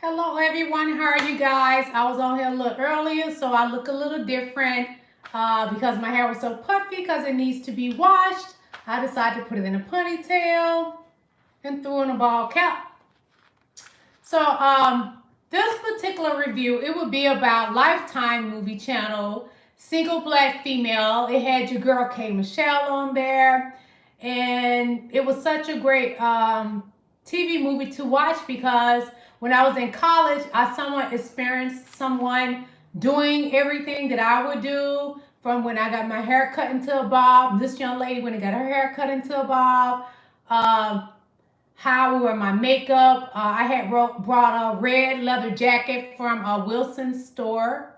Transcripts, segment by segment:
Hello everyone, how are you guys? I was on here a little earlier, so I look a little different because my hair was so puffy because it needs to be washed. I decided to put it in a ponytail and threw in a ball cap. So this particular review, it would be about Lifetime movie channel, Single Black Female. It had your girl K. Michelle on there. And it was such a great TV movie to watch because when I was in college, I somewhat experienced someone doing everything that I would do from when I got my hair cut into a bob. This young lady, when I got her hair cut into a bob, um, how we wear my makeup. I had brought a red leather jacket from a Wilson's store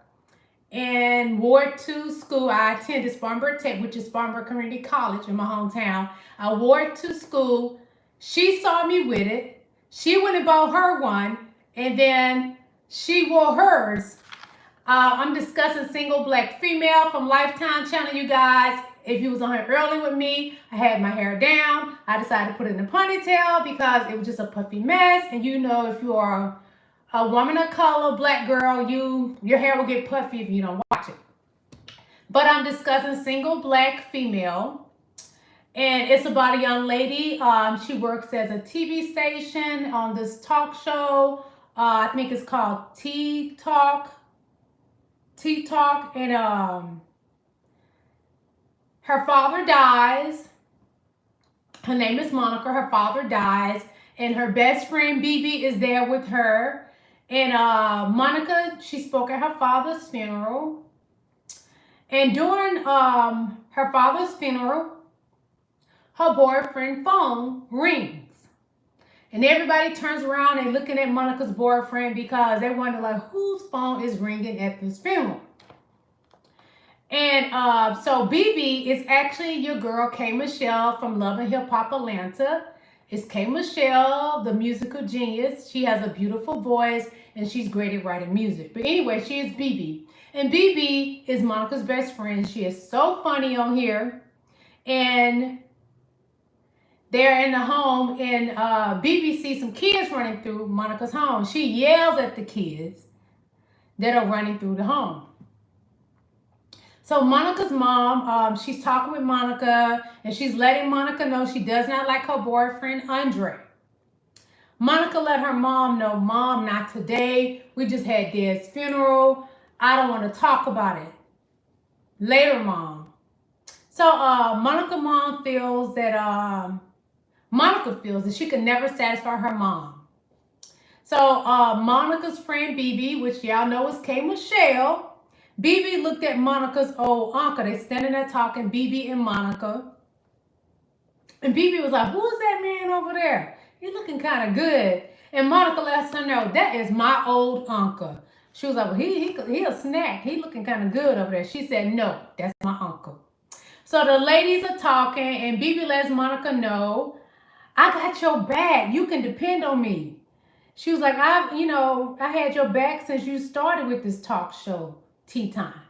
and wore it to school. I attended Spartanburg Tech, which is Spartanburg Community College in my hometown. I wore it to school. She saw me with it. She went and bought her one, and then she wore hers. I'm discussing Single Black Female from Lifetime channel, you guys. If you was on here early with me, I had my hair down. I decided to put it in a ponytail because it was just a puffy mess. And you know, if you are a woman of color, black girl, your hair will get puffy if you don't watch it. But I'm discussing Single Black Female. And it's about a young lady. She works as a TV station on this talk show. I think it's called Tea Talk. And her father dies. Her name is Monica. Her father dies, and her best friend BB is there with her. And Monica, she spoke at her father's funeral. And during her father's funeral, her boyfriend's phone rings. And everybody turns around and looking at Monica's boyfriend because they wonder, like, whose phone is ringing at this funeral? And so BB is actually your girl K. Michelle from Love and Hip Hop Atlanta. It's K. Michelle, the musical genius. She has a beautiful voice and she's great at writing music. But anyway, she is BB. And BB is Monica's best friend. She is so funny on here. And they're in the home, and BB sees some kids running through Monica's home. She yells at the kids that are running through the home. So Monica's mom, she's talking with Monica, and she's letting Monica know she does not like her boyfriend, Andre. Monica let her mom know, Mom, not today. We just had Dad's funeral. I don't want to talk about it. Later, Mom. So Monica's mom feels that... Monica feels that she could never satisfy her mom. So Monica's friend BB, which y'all know is K. Michelle, BB looked at Monica's old uncle. They standing there talking, BB and Monica. And BB was like, who is that man over there? He looking kind of good. And Monica lets her know, that is my old uncle. She was like, well, he a snack. He looking kind of good over there. She said, no, that's my uncle. So the ladies are talking, and BB lets Monica know, I got your back. You can depend on me. She was like, I had your back since you started with this talk show, Tea Time.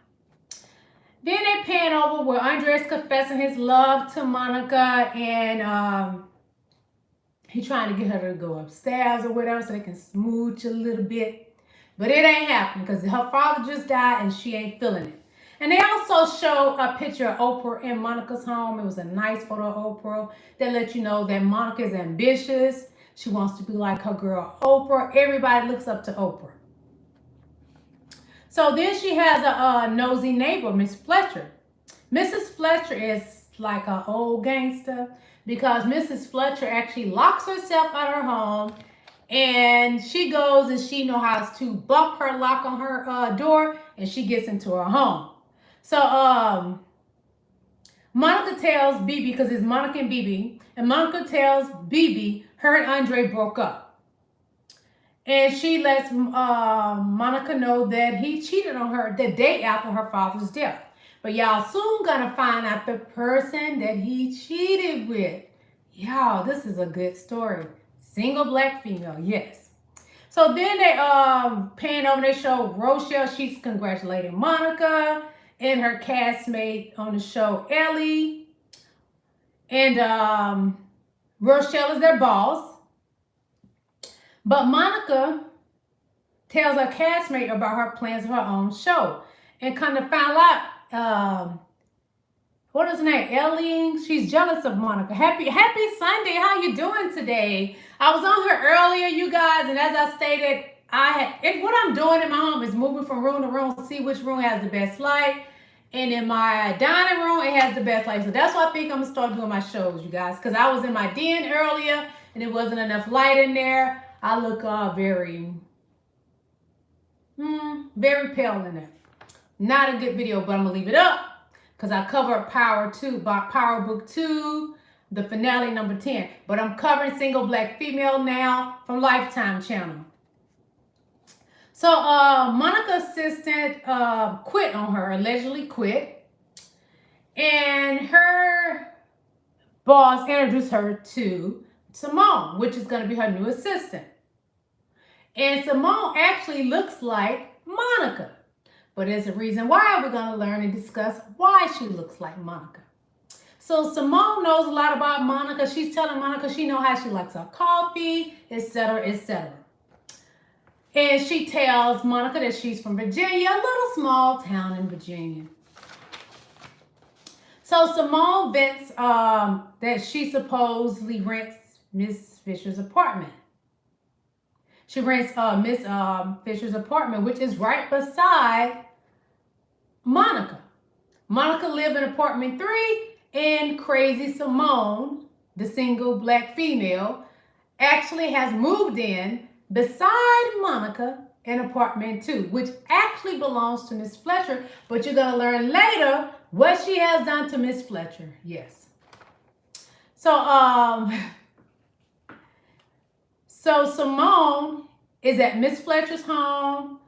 Then they pan over where Andre's confessing his love to Monica, and he trying to get her to go upstairs or whatever so they can smooch a little bit. But it ain't happening because her father just died and she ain't feeling it. And they also show a picture of Oprah in Monica's home. It was a nice photo of Oprah that let you know that Monica is ambitious. She wants to be like her girl Oprah. Everybody looks up to Oprah. So then she has a nosy neighbor, Miss Fletcher. Mrs. Fletcher is like an old gangster because Mrs. Fletcher actually locks herself out of her home, and she goes and she knows how to bump her lock on her door, and she gets into her home. So Monica tells BB, because it's Monica and BB, and Monica tells BB her and Andre broke up. And she lets Monica know that he cheated on her the day after her father's death. But y'all soon gonna find out the person that he cheated with. Y'all, this is a good story. Single black female, yes. So then they pan over, they show Rochelle. She's congratulating Monica and her castmate on the show, Ellie. And Rochelle is their boss. But Monica tells her castmate about her plans for her own show. And kind of found out, what is her name? Ellie. She's jealous of Monica. Happy Sunday. How you doing today? I was on here earlier, you guys, and as I stated, what I'm doing in my home is moving from room to room to see which room has the best light. And in my dining room, it has the best light. So that's why I think I'm gonna start doing my shows, you guys. Because I was in my den earlier and it wasn't enough light in there. I look very pale in there. Not a good video, but I'm gonna leave it up because I covered Power Book 2, the finale number 10. But I'm covering Single Black Female now from Lifetime Channel. So Monica's assistant quit on her, allegedly quit. And her boss introduced her to Simone, which is going to be her new assistant. And Simone actually looks like Monica. But there's a reason why. We're going to learn and discuss why she looks like Monica. So Simone knows a lot about Monica. She's telling Monica she knows how she likes her coffee, etc., etc. And she tells Monica that she's from Virginia, a little small town in Virginia. So Simone vents that she supposedly rents Miss Fisher's apartment. She rents Miss Fisher's apartment, which is right beside Monica. Monica lives in apartment 3, and Crazy Simone, the single black female, actually has moved in beside Monica in apartment 2, which actually belongs to Miss Fletcher, but you're going to learn later what she has done to Miss Fletcher. Yes. So Simone is at Miss Fletcher's home.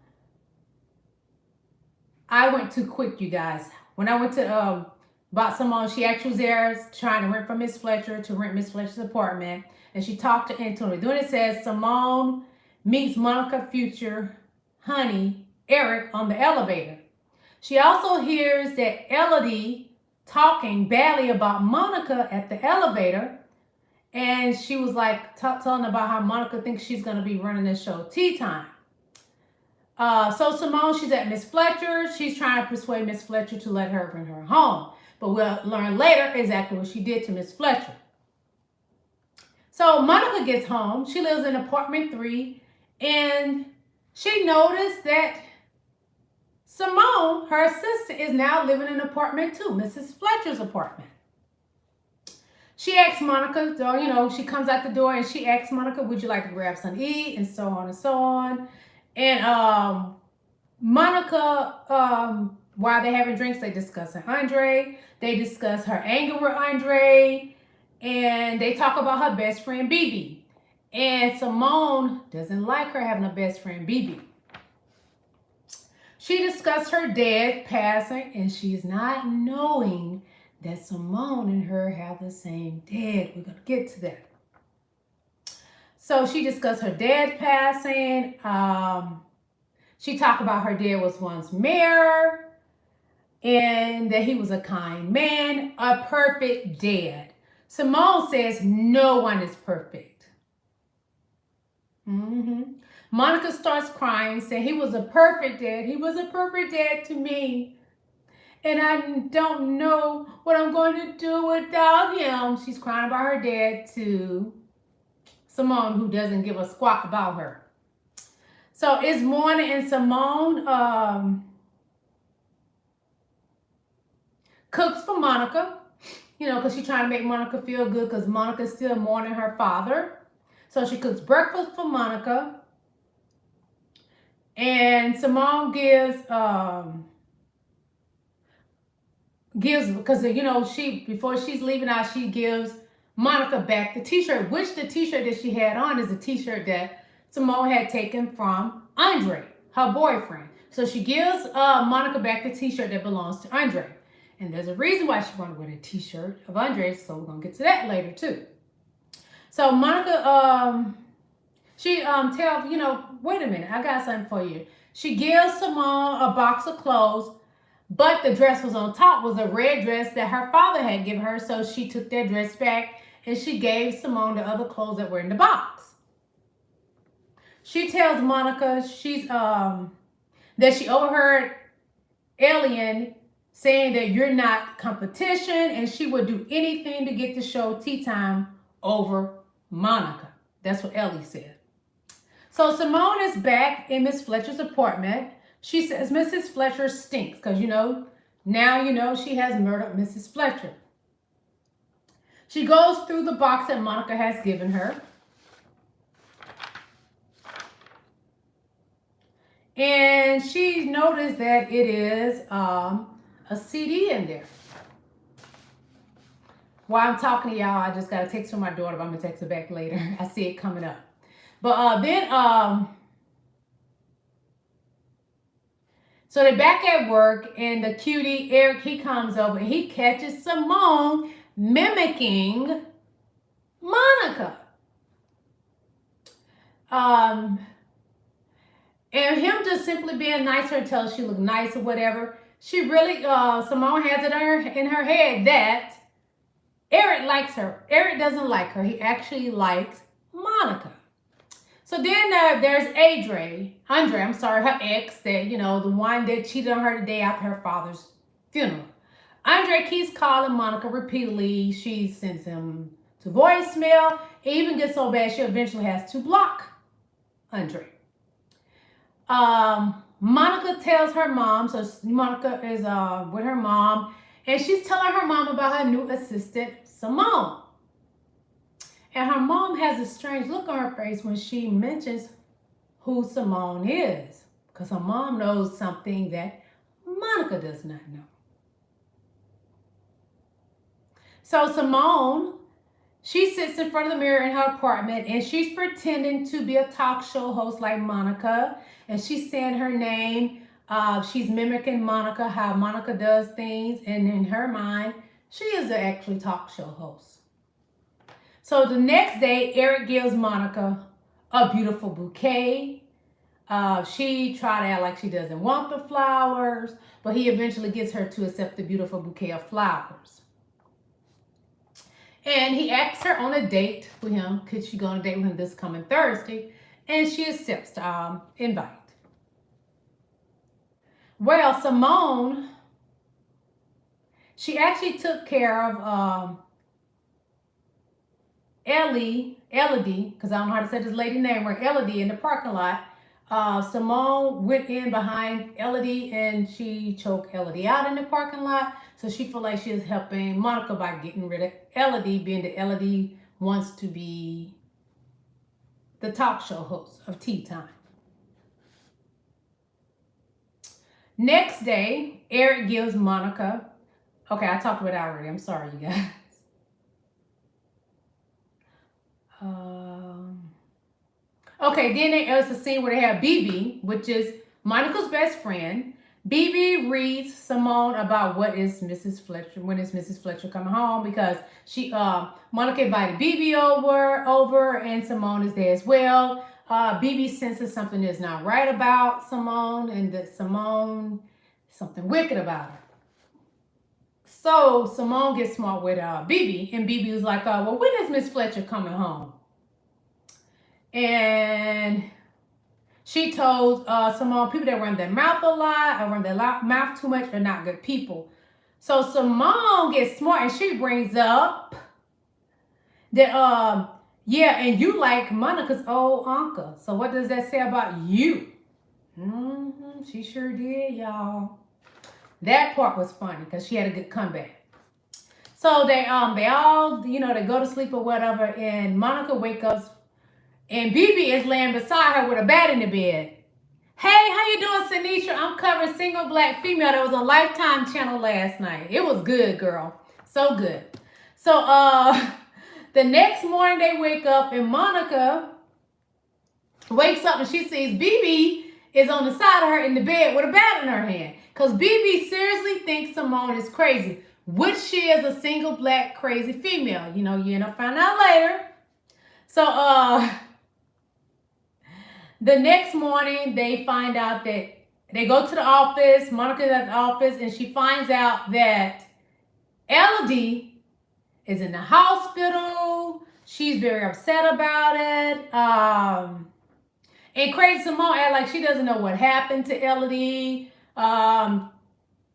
I went too quick, you guys. When I went to bought Simone, she actually was there trying to rent from Miss Fletcher to rent Miss Fletcher's apartment. And she talked to Antonio. Then it says Simone meets Monica future honey, Eric, on the elevator. She also hears that Elodie talking badly about Monica at the elevator. And she was like telling about how Monica thinks she's going to be running the show Tea Time. So Simone, she's at Miss Fletcher. She's trying to persuade Miss Fletcher to let her bring her home. But we'll learn later exactly what she did to Miss Fletcher. So Monica gets home. She lives in apartment 3. And she noticed that Simone, her assistant, is now living in apartment 2, Mrs. Fletcher's apartment. She asks Monica, you know, she comes out the door and she asks Monica, would you like to grab something to eat? And so on and so on. And Monica, while they're having drinks, they discuss Andre. They discuss her anger with Andre. And they talk about her best friend, BB. And Simone doesn't like her having a best friend, BB. She discussed her dad passing, and she's not knowing that Simone and her have the same dad. We're going to get to that. So she discussed her dad passing. She talked about her dad was once mayor and that he was a kind man, a perfect dad. Simone says no one is perfect. Monica starts crying, saying he was a perfect dad. He was a perfect dad to me. And I don't know what I'm going to do without him. She's crying about her dad to Simone, who doesn't give a squat about her. So it's morning and Simone cooks for Monica, you know, because she's trying to make Monica feel good because Monica's still mourning her father. So she cooks breakfast for Monica. And Simone gives, because, you know, before she's leaving out, she gives Monica back the t-shirt, which the t-shirt that she had on is a t-shirt that Simone had taken from Andre, her boyfriend. So she gives Monica back the t-shirt that belongs to Andre. And there's a reason why she wanted to wear the t-shirt of Andre, so we're going to get to that later too. So Monica, she tells, you know, wait a minute, I got something for you. She gives Simone a box of clothes, but the dress was on top, was a red dress that her father had given her, so she took that dress back and she gave Simone the other clothes that were in the box. She tells Monica that she overheard Alien saying that you're not competition and she would do anything to get the show Tea Time over Monica. That's what Ellie said. So Simone is back in Miss Fletcher's apartment. She says Mrs. Fletcher stinks because now she has murdered Mrs. Fletcher. She goes through the box that Monica has given her. And she noticed that it is a CD in there. While I'm talking to y'all, I just got a text from my daughter, but I'm going to text her back later. I see it coming up. But so they're back at work, and the cutie, Eric, he comes over, and he catches Simone mimicking Monica. And him just simply being nice to her, tell her she looked nice or whatever. She really, Simone has it in her head that Eric likes her. Eric doesn't like her. He actually likes Monica. So then there's Andre, her ex, that, the one that cheated on her the day after her father's funeral. Andre keeps calling Monica repeatedly. She sends him to voicemail. It even gets so bad she eventually has to block Andre. Monica tells her mom, so Monica is with her mom, and she's telling her mom about her new assistant, Simone. And her mom has a strange look on her face when she mentions who Simone is, because her mom knows something that Monica does not know. So Simone, she sits in front of the mirror in her apartment, and she's pretending to be a talk show host like Monica, and she's saying her name. She's mimicking Monica, how Monica does things, and in her mind, she is the actually talk show host. So the next day, Eric gives Monica a beautiful bouquet. She tried to act like she doesn't want the flowers, but he eventually gets her to accept the beautiful bouquet of flowers. And he asks her on a date with him. Could she go on a date with him this coming Thursday? And she accepts the invite. Well, Simone, she actually took care of Elodie, because I don't know how to say this lady name, or Elodie in the parking lot. Simone went in behind Elodie and she choked Elodie out in the parking lot. So she felt like she was helping Monica by getting rid of Elodie, being that Elodie wants to be the talk show host of Tea Time. Next day, Eric gives Monica, okay, I talked about it already. I'm sorry, you guys. Okay, then there's a scene where they have BB, which is Monica's best friend. BB reads Simone about when is Mrs. Fletcher coming home, because Monica invited BB over, and Simone is there as well. BB senses something is not right about Simone, and that Simone, something wicked about her. So Simone gets smart with BB, and BB was like, well, when is Miss Fletcher coming home? And she told Simone, people that run their mouth a lot or run their mouth too much are not good people. So Simone gets smart, and she brings up that, yeah, and you like Monica's old uncle. So what does that say about you? She sure did, y'all. That part was funny because she had a good comeback. So they all, they go to sleep or whatever, and Monica wakes up, and BB is laying beside her with a bat in the bed. Hey, how you doing, Sinitra? I'm covering Single Black Female. That was on Lifetime channel last night. It was good, girl. So good. So the next morning they wake up, and Monica wakes up and she sees BB is on the side of her in the bed with a bat in her hand. Because BB seriously thinks Simone is crazy, which she is a single black crazy female. You end up finding out later. So the next morning, they find out that they go to the office. Monica's at the office, and she finds out that Elodie is in the hospital. She's very upset about it. And Crazy Simone act like she doesn't know what happened to Elodie.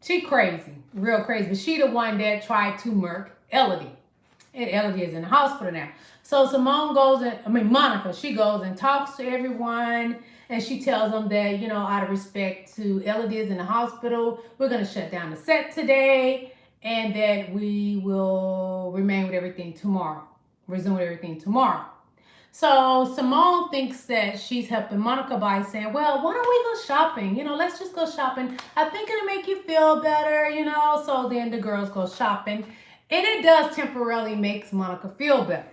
She crazy, real crazy. But she the one that tried to murk Elodie. And Elodie is in the hospital now. So Simone goes and, Monica, she goes and talks to everyone. And she tells them that, out of respect to Elodie is in the hospital, we're going to shut down the set today. And that we will remain with everything tomorrow. Resume with everything tomorrow. So Simone thinks that she's helping Monica by saying, well, why don't we go shopping? Let's just go shopping. I think it'll make you feel better, So then the girls go shopping. And it does temporarily make Monica feel better.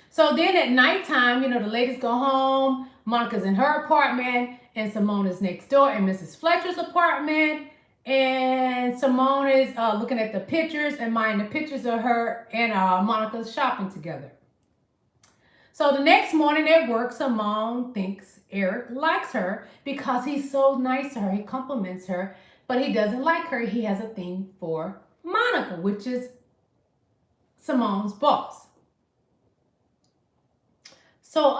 So then at nighttime, the ladies go home. Monica's in her apartment. And Simone is next door in Mrs. Fletcher's apartment. And Simone is looking at the pictures and minding the pictures of her and Monica shopping together. So the next morning at work, Simone thinks Eric likes her because he's so nice to her. He compliments her, but he doesn't like her. He has a thing for Monica, which is Simone's boss. So,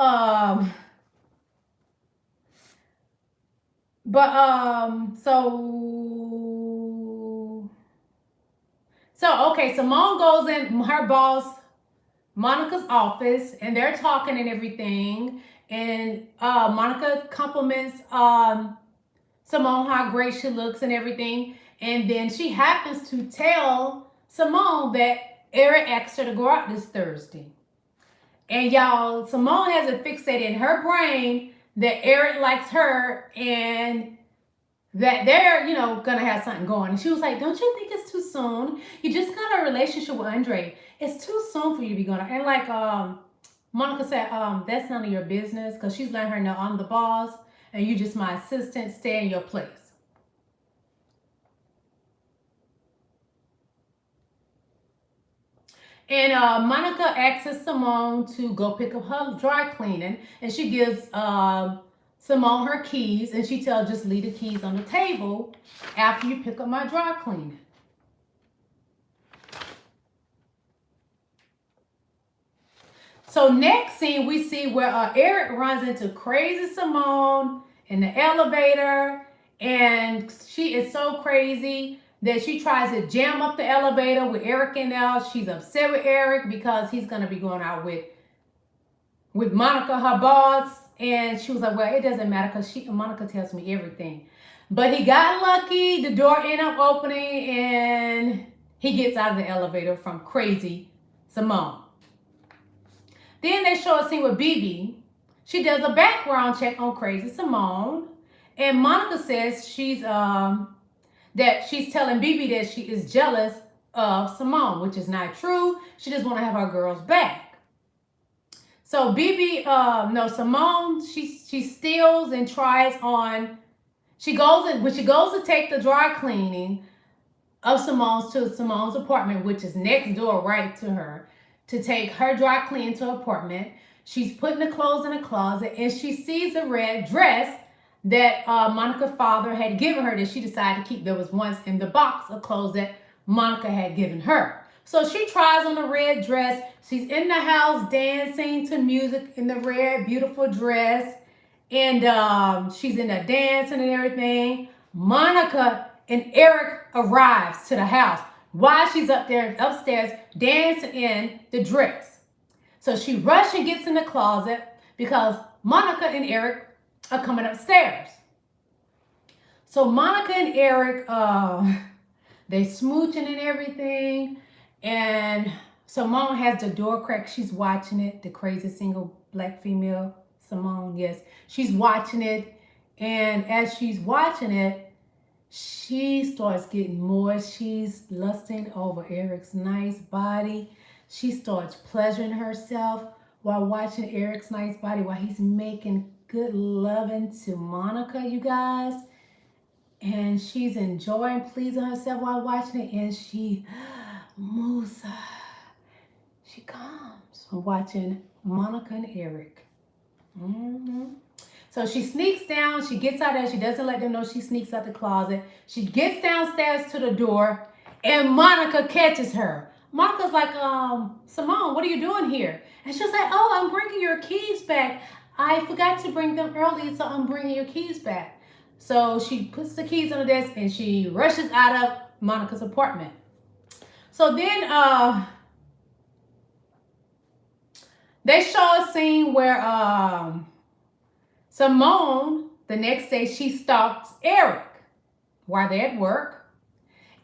okay, Simone goes in her boss, Monica's office, and they're talking and everything. And Monica compliments Simone how great she looks and everything. And then she happens to tell Simone that Eric asked her to go out this Thursday. And y'all, Simone has it fixated in her brain that Eric likes her and that they're, gonna have something going. And she was like, don't you think it's too soon? You just got a relationship with Andre. It's too soon for you to be going. And like Monica said, that's none of your business, because she's letting her know I'm the boss and you just my assistant. Stay in your place. And Monica asks Simone to go pick up her dry cleaning, and she gives Simone her keys, and she tells just leave the keys on the table after you pick up my dry cleaning. So next scene, we see where Eric runs into Crazy Simone in the elevator, and she is so crazy that she tries to jam up the elevator with Eric in there. She's upset with Eric because he's going to be going out with Monica, her boss. And she was like, well, it doesn't matter because Monica tells me everything. But he got lucky. The door ended up opening and he gets out of the elevator from Crazy Simone. Then they show a scene with BB. She does a background check on Crazy Simone. And Monica says that she's telling BB that she is jealous of Simone, which is not true. She just want to have her girls back. So Simone, she steals and tries on. When she goes to take the dry cleaning of Simone's apartment, which is next door right to her, to take her dry cleaning to her apartment. She's putting the clothes in a closet and she sees a red dress that Monica's father had given her that she decided to keep. There was once in the box of clothes that Monica had given her. So she tries on the red dress. She's in the house dancing to music in the red, beautiful dress. And she's in there dancing and everything. Monica and Eric arrives to the house while she's upstairs dancing in the dress. So she rushes and gets in the closet because Monica and Eric are coming upstairs. So Monica and Eric, they smooching and everything. And Simone has the door cracked. She's watching it. The crazy single black female, Simone, yes. She's watching it. And as she's watching it, she starts getting moist. She's lusting over Eric's nice body. She starts pleasuring herself while watching Eric's nice body, while he's making good loving to Monica, you guys. And she's enjoying pleasing herself while watching it. And she moves. She comes from watching Monica and Eric. So she sneaks down. She gets out there. She doesn't let them know she sneaks out the closet. She gets downstairs to the door. And Monica catches her. Monica's like, Simone, what are you doing here? And she's like, oh, I'm bringing your keys back. I forgot to bring them early, so I'm bringing your keys back. So she puts the keys on the desk and she rushes out of Monica's apartment. So then they show a scene where Simone, the next day, she stalks Eric while they're at work.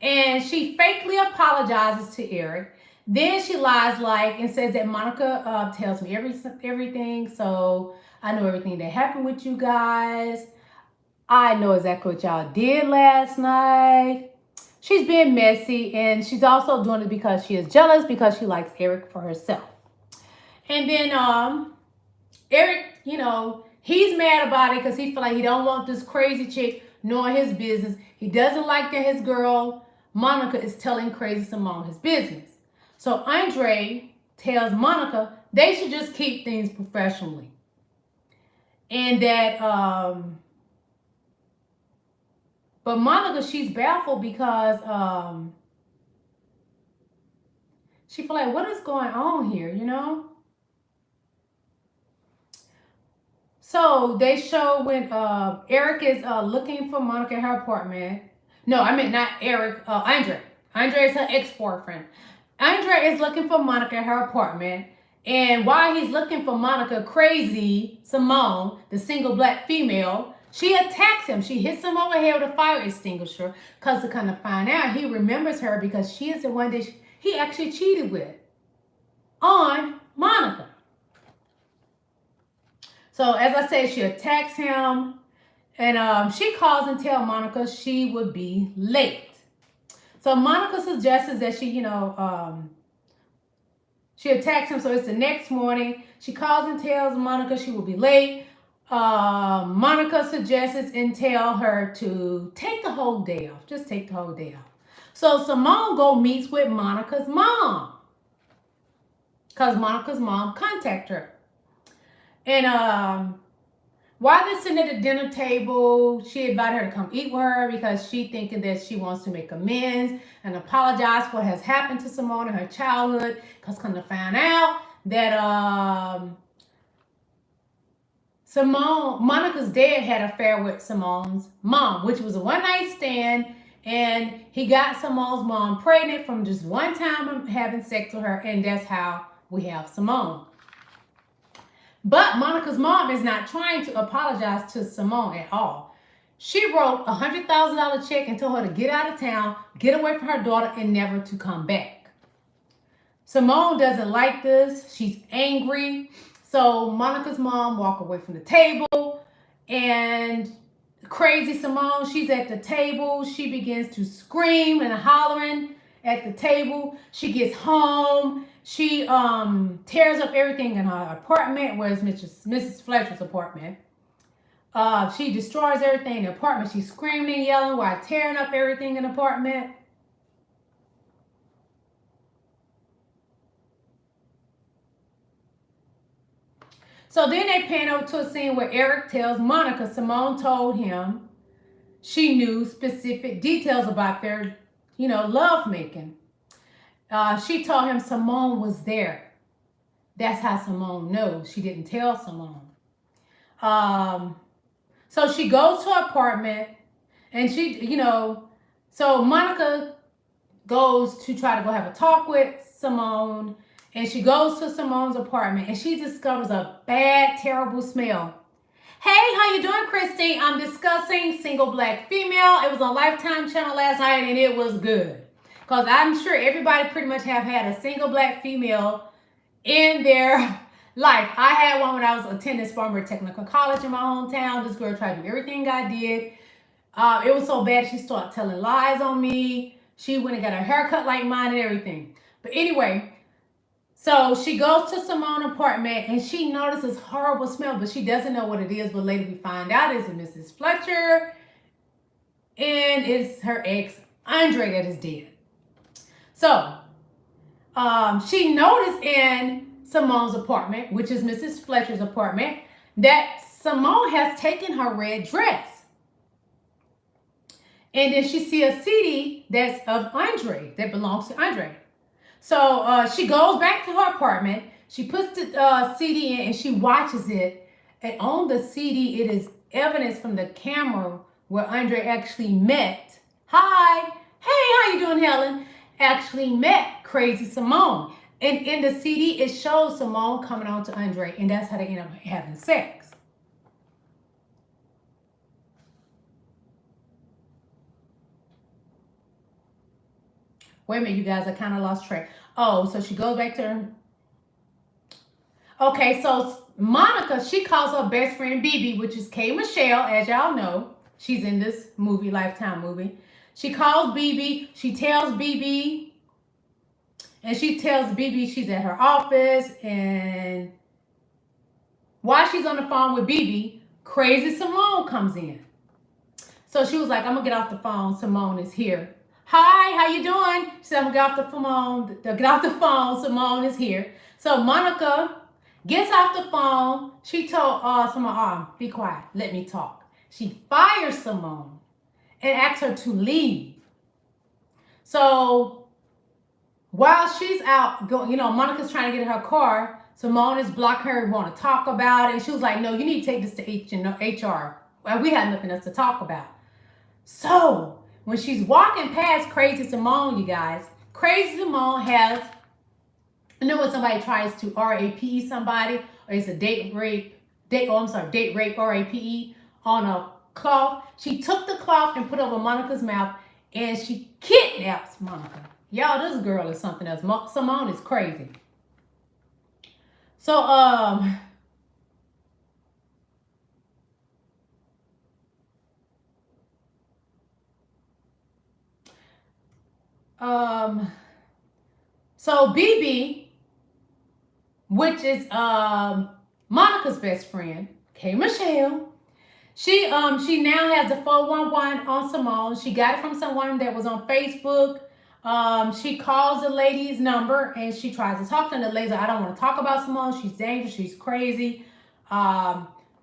And she fakely apologizes to Eric. Then she lies and says that Monica tells me everything. So I know everything that happened with you guys. I know exactly what y'all did last night. She's being messy, and she's also doing it because she is jealous because she likes Eric for herself. And then Eric, he's mad about it because he feel like he don't want this crazy chick knowing his business. He doesn't like that his girl Monica is telling Crazy Simone his business. So Andre tells Monica they should just keep things professionally, and that but Monica, she's baffled because she feel like, what is going on here, So they show when Eric is looking for Monica in her apartment. No, I meant not Eric, Andre. Andre is her ex-boyfriend. Andre is looking for Monica in her apartment. And while he's looking for Monica, Crazy Simone, the single black female, she attacks him. She hits him over the head with a fire extinguisher because to kind of find out, he remembers her because she is the one that he actually cheated with on Monica. So as I said, she attacks him, and she calls and tells Monica she would be late. So Monica suggests that she attacks him. So it's the next morning. She calls and tells Monica she will be late. Monica suggests and tell her to take the whole day off. Just take the whole day off. So Simone meets with Monica's mom because Monica's mom contacted her. And while they're sitting at the dinner table, she invited her to come eat with her because she thinking that she wants to make amends and apologize for what has happened to Simone in her childhood. Because come to find out that Monica's dad had an affair with Simone's mom, which was a one-night stand. And he got Simone's mom pregnant from just one time of having sex with her. And that's how we have Simone. But Monica's mom is not trying to apologize to Simone at all. She wrote a $100,000 check and told her to get out of town, get away from her daughter, and never to come back. Simone doesn't like this. She's angry. So Monica's mom walked away from the table, and Crazy Simone, she's at the table. She begins to scream and hollering at the table. She gets home. She tears up everything in her apartment, whereas Mrs. Fletcher's apartment. She destroys everything in the apartment. She's screaming and yelling while tearing up everything in the apartment. So then they pan over to a scene where Eric tells Monica Simone told him she knew specific details about their, love making. She told him Simone was there. That's how Simone knows. She didn't tell Simone. So she goes to her apartment, and so Monica goes to try to go have a talk with Simone, and she goes to Simone's apartment, and she discovers a bad, terrible smell. Hey, how you doing, Christy? I'm discussing Single Black Female. It was on Lifetime channel last night, and it was good. Because I'm sure everybody pretty much have had a single black female in their life. I had one when I was attending Spartanburg Technical College in my hometown. This girl tried to do everything I did. It was so bad she started telling lies on me. She went and got her hair cut like mine and everything. But anyway, so she goes to Simone's apartment and she notices horrible smell, but she doesn't know what it is. But later we find out it's Mrs. Fletcher, and it's her ex, Andre, that is dead. So she noticed in Simone's apartment, which is Mrs. Fletcher's apartment, that Simone has taken her red dress. And then she see a CD that's of Andre, that belongs to Andre. So she goes back to her apartment. She puts the CD in and she watches it. And on the CD, it is evidence from the camera where Andre actually met. Hi, hey, how you doing, Helen? Actually met Crazy Simone. And in the CD, it shows Simone coming on to Andre, and that's how they end up having sex. Wait a minute, you guys, I kind of lost track. Oh, so she goes back to her. Okay, so Monica, she calls her best friend BB, which is K. Michelle, as y'all know. She's in this movie, Lifetime movie. She calls BB. She tells BB, and she tells BB she's at her office. And while she's on the phone with BB, Crazy Simone comes in. So she was like, I'm gonna get off the phone. Simone is here. Hi, how you doing? She said, I'm gonna get off the phone. Get off the phone. Simone is here. So Monica gets off the phone. She told Simone, be quiet. Let me talk. She fires Simone and asks her to leave. So while she's out, Monica's trying to get in her car. Simone is blocking her, want to talk about it. And she was like, no, you need to take this to HR. Well, we had nothing else to talk about. So when she's walking past Crazy Simone, you guys, Crazy Simone has, when somebody tries to RAPE somebody, or it's a date rape, RAPE on a cloth. She took the cloth and put it over Monica's mouth, and she kidnaps Monica. Y'all, this girl is something else. Simone is crazy. So, so BB, which is Monica's best friend, K. Michelle, she now has the 411 on Simone. She got it from someone that was on Facebook. She calls the lady's number and she tries to talk to her. The lady's like, I don't want to talk about Simone. She's dangerous. She's crazy.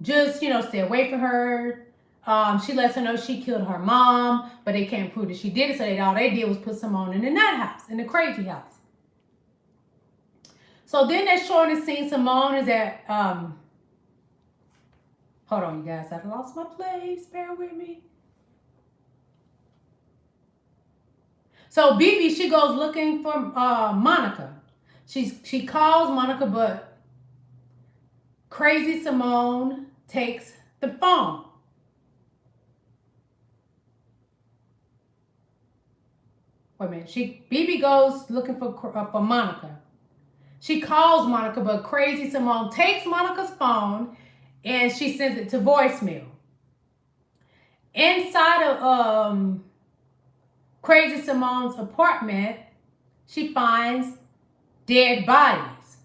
Just, stay away from her. She lets her know she killed her mom, but they can't prove that she did it. So all they did was put Simone in the nut house, in the crazy house. So then they're showing the scene. Simone is at, hold on, you guys. I lost my place. Bear with me. So BB, she goes looking for Monica. She calls Monica, but Crazy Simone takes the phone. Wait a minute. BB goes looking for Monica. She calls Monica, but Crazy Simone takes Monica's phone and she sends it to voicemail. Inside of Crazy Simone's apartment, she finds dead bodies.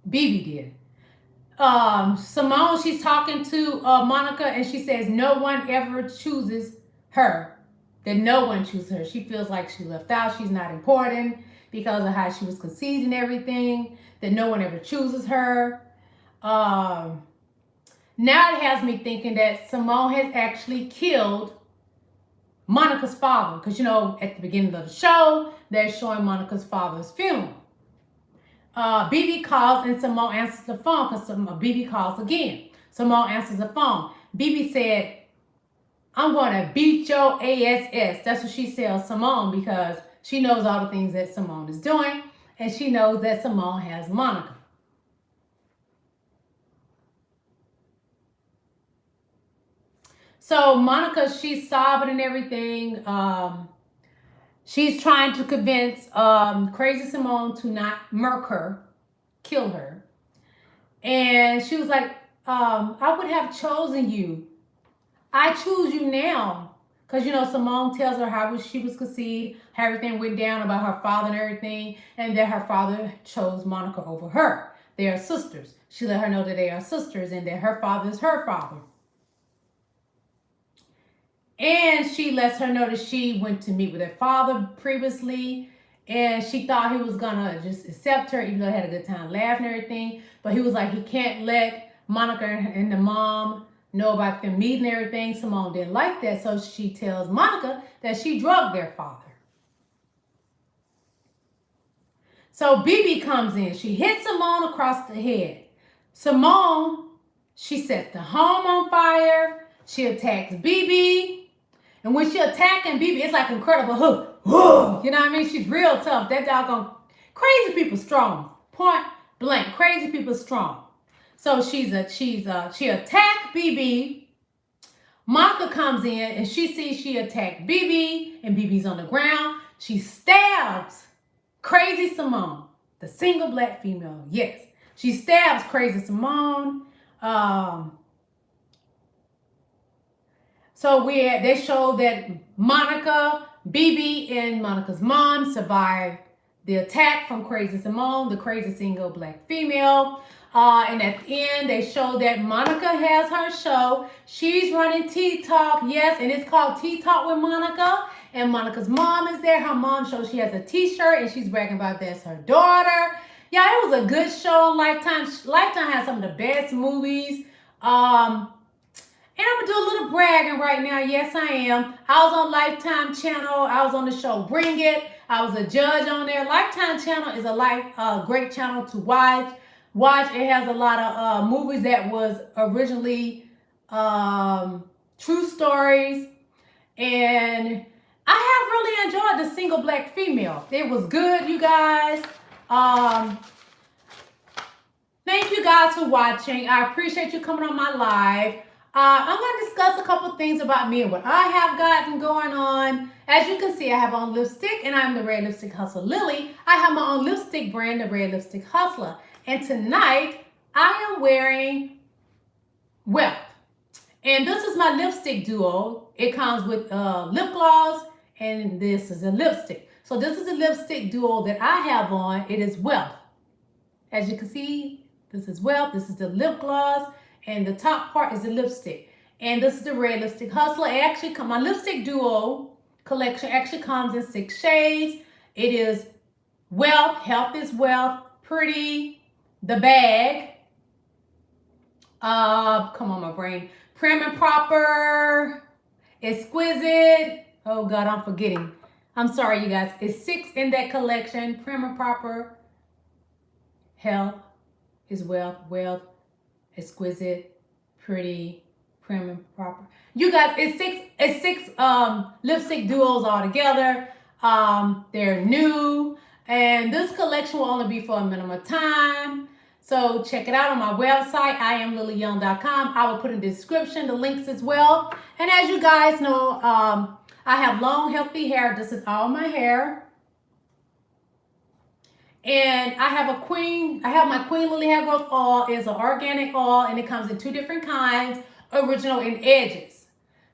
BB did. Simone, she's talking to Monica and she says no one ever chooses her. That no one chooses her. She feels like she left out. She's not important because of how she was conceived and everything. That no one ever chooses her. Now it has me thinking that Simone has actually killed Monica's father. Because, at the beginning of the show, they're showing Monica's father's funeral. BB calls and Simone answers the phone because BB calls again. Simone answers the phone. BB said, I'm going to beat your ass. That's what she tells Simone because she knows all the things that Simone is doing. And she knows that Simone has Monica. So Monica, she's sobbing and everything. She's trying to convince Crazy Simone to not murk her, kill her. And she was like, I would have chosen you. I choose you now. Because, Simone tells her how she was conceived, how everything went down about her father and everything, and that her father chose Monica over her. They are sisters. She let her know that they are sisters and that her father is her father. And she lets her know that she went to meet with her father previously. And she thought he was going to just accept her, even though they had a good time laughing and everything. But he was like, he can't let Monica and the mom know about them meeting and everything. Simone didn't like that. So she tells Monica that she drugged their father. So BB comes in. She hits Simone across the head. Simone, she sets the home on fire. She attacks BB. And when she attacking BB, it's like Incredible Hulk. You know what I mean? She's real tough. That doggone crazy people strong. Point blank. Crazy people strong. So she attacked BB. Monica comes in and she sees she attacked BB and BB's on the ground. She stabs Crazy Simone, the single black female. Yes, she stabs Crazy Simone. So they showed that Monica, BB, and Monica's mom survived the attack from Crazy Simone, the crazy single black female. And at the end, they showed that Monica has her show. She's running Tea Talk, yes, and it's called Tea Talk with Monica. And Monica's mom is there. Her mom shows she has a t-shirt, and she's bragging about that's her daughter. Yeah, it was a good show on Lifetime. Lifetime has some of the best movies. And I'm going to do a little bragging right now. Yes, I am. I was on Lifetime channel. I was on the show Bring It. I was a judge on there. Lifetime channel is a great channel to watch. It has a lot of movies that was originally true stories. And I have really enjoyed The Single Black Female. It was good, you guys. Thank you guys for watching. I appreciate you coming on my live. I'm going to discuss a couple things about me and what I have gotten going on. As you can see, I have on lipstick, and I'm the Red Lipstick Hustler Lily. I have my own lipstick brand, the Red Lipstick Hustler. And tonight, I am wearing Wealth. And this is my lipstick duo. It comes with lip gloss, and this is a lipstick. So this is a lipstick duo that I have on. It is Wealth. As you can see, this is Wealth. This is the lip gloss. And the top part is the lipstick. And this is the Red Lipstick Hustler. It actually my lipstick duo collection actually comes in 6 shades. It is Wealth, Health is Wealth, Pretty, The Bag. Come on, my brain. Prim and Proper, Exquisite. Oh God, I'm forgetting. I'm sorry, you guys. It's 6 in that collection. Prim and Proper, Health is Wealth, Wealth, Exquisite, Pretty, Prim and Proper. You guys, it's six lipstick duos all together. They're new, and this collection will only be for a minimum time. So check it out on my website, IamLilyYoung.com. I will put in the description the links as well. And as you guys know, I have long, healthy hair. This is all my hair. And I have my Queen Lily Hair Growth Oil. It's an organic oil, and it comes in 2 different kinds, original and edges.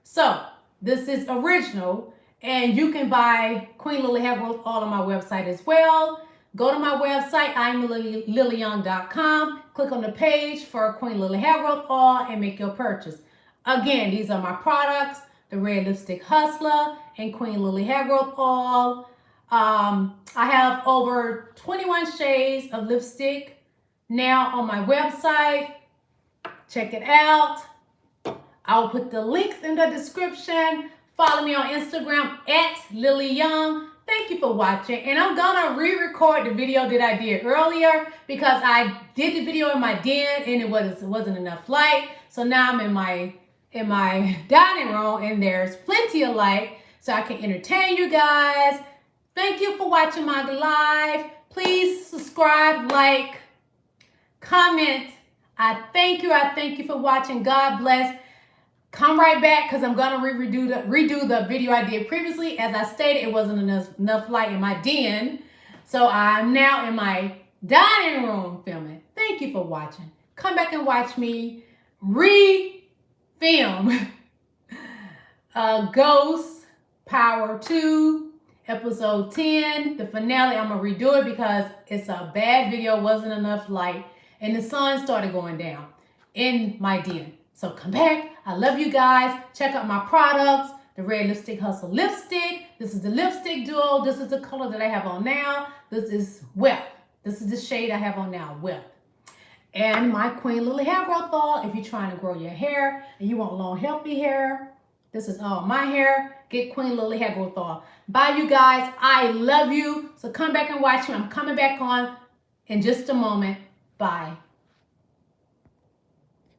So this is original, and you can buy Queen Lily Hair Growth Oil on my website as well. Go to my website, IamLilyYoung.com. Click on the page for Queen Lily Hair Growth Oil and make your purchase. Again, these are my products, the Red Lipstick Hustler and Queen Lily Hair Growth Oil. I have over 21 shades of lipstick now on my website. Check it out. I will put the links in the description. Follow me on Instagram @LilyYoung. Thank you for watching. And I'm gonna re-record the video that I did earlier because I did the video in my den and it wasn't enough light. So now I'm in my dining room and there's plenty of light so I can entertain you guys. Thank you for watching my live. Please subscribe, like, comment. I thank you for watching. God bless. Come right back because I'm gonna redo the video I did previously. As I stated, it wasn't enough light in my den. So I'm now in my dining room filming. Thank you for watching. Come back and watch me re-film Ghost Power 2. Episode 10, the finale. I'm gonna redo it because it's a bad video, wasn't enough light, and the sun started going down in my den. So come back. I love you guys. Check out my products, the Red Lipstick Hustle lipstick. This is the lipstick duo. This is the color that I have on now. This is Wealth. This is the shade I have on now, Wealth. And my Queen Lily Hair Growth Oil. If you're trying to grow your hair and you want long, healthy hair, This is all my hair. Get Queen Lily hair growth oil. Bye, you guys. I love you. So come back and watch me. I'm coming back on in just a moment. Bye.